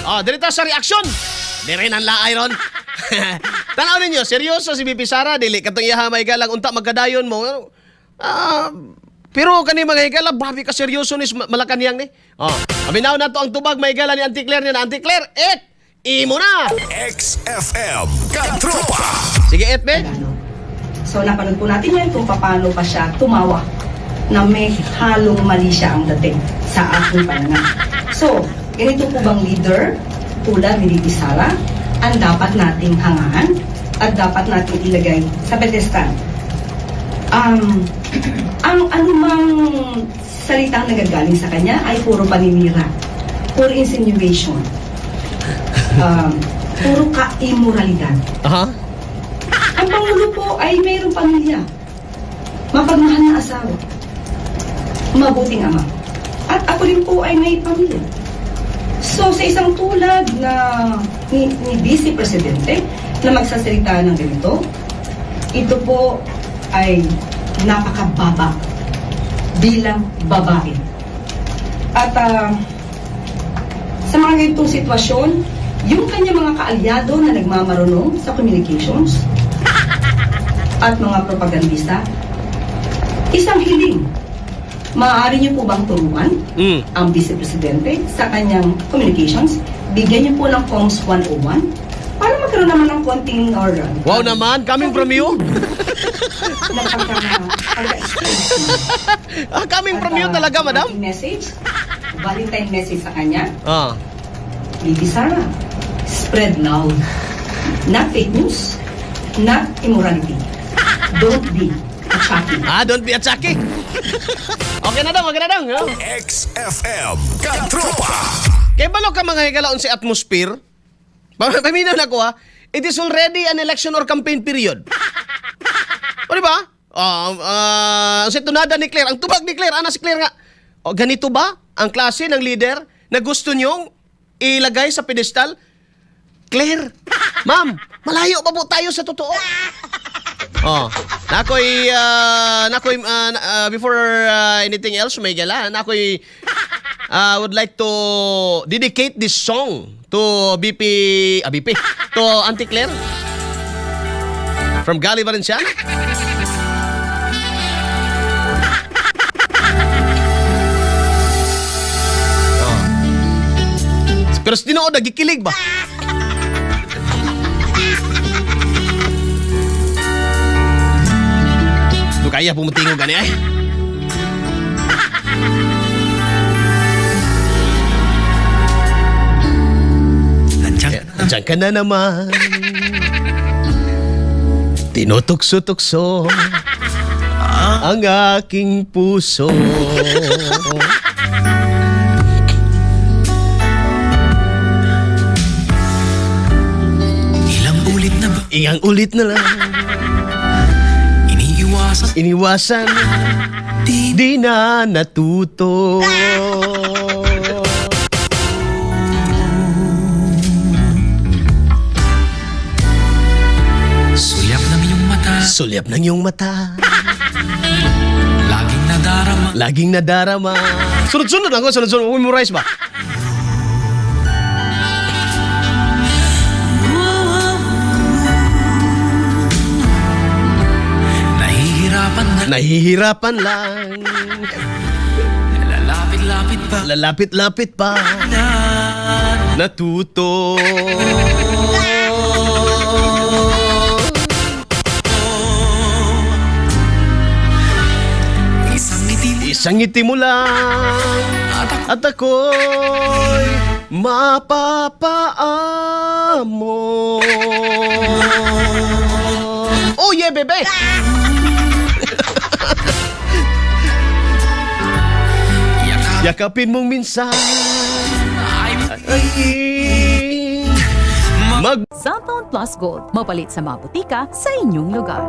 Oh, dirito sa reaksyon. Dire nang laay ron. Tanaw ninyo, seryoso si Bibi Sara, dili katong iyaha may galang unta magkadayon mo. Pero kani mga higala, babi ka seryoso ni Malacanang ni. Oh, aminaw na to ang tubag may higala ni Auntie Claire niya. Auntie Claire, imo na. XFM Katropa. Sige, be. So napanood po natin yan kung paano pa siya tumawa na may halong mali siya ang dating sa aking pananaw. So, ganito po bang leader tulad ni Bibi Sara ang dapat nating hangaan at dapat nating ilagay sa pedestal? Ang anumang salitang nagagaling sa kanya ay puro paninira, puro insinuation, puro ka-immoralidad. Ang Pangulo po ay mayroong pamilya, mapagmahal na asawa, mabuting ama. At ako rin po ay may pamilya. So sa isang tulad na ni Vice Presidente na magsasalita ng ganito, ito po ay napakababa bilang babae. At sa mga ganitong sitwasyon, yung kanya mga kaalyado na nagmamarunong sa communications at mga propagandista, isang hiling, maaari niyo po bang turuan ang Vice Presidente sa kanyang communications? Bigyan niyo po ng Comms 101 para magkaroon naman ng konting or Wow naman, coming from you. Coming from you talaga, madam. Message, Valentine message sa kanya. Bibi Sara, spread love. Not fake news, not immorality. Don't be a chucky. Don't be a chucky. Okay na dong. XFM Katropa. Kaya balo ka mga higalaon si atmosphere? Paminaw na ko it is already an election or campaign period. O diba? Si tunada ni Claire, ang tubag ni Claire, si Claire nga. Ganito ba ang klase ng leader na gusto nyong ilagay sa pedestal? Claire, ma'am, malayo pa po tayo sa totoo. Before anything else, may gala, would like to dedicate this song to to Auntie Claire from Gali Valenciana. Pero sa tinood, nagikilig ba? Ito kaya pumutingo gani ay. Nandiyan ka na naman. Tinutukso-tukso ang aking puso. Ilang ulit na lang. Iniwasan. Di na natuto. Sulyap ng iyong mata. Laging nadarama. Sunod-sunod lang ko. Sunod-sunod. Memorize ba? Nahihirapan lang. Lalapit-lapit pa. Natuto. Isang ngiti mo lang at ako'y mapapaamo. Oh yeah, bebe! Yakapin mong minsan Cellphone Plus Gold, mapalit sa mga butika sa inyong lugar.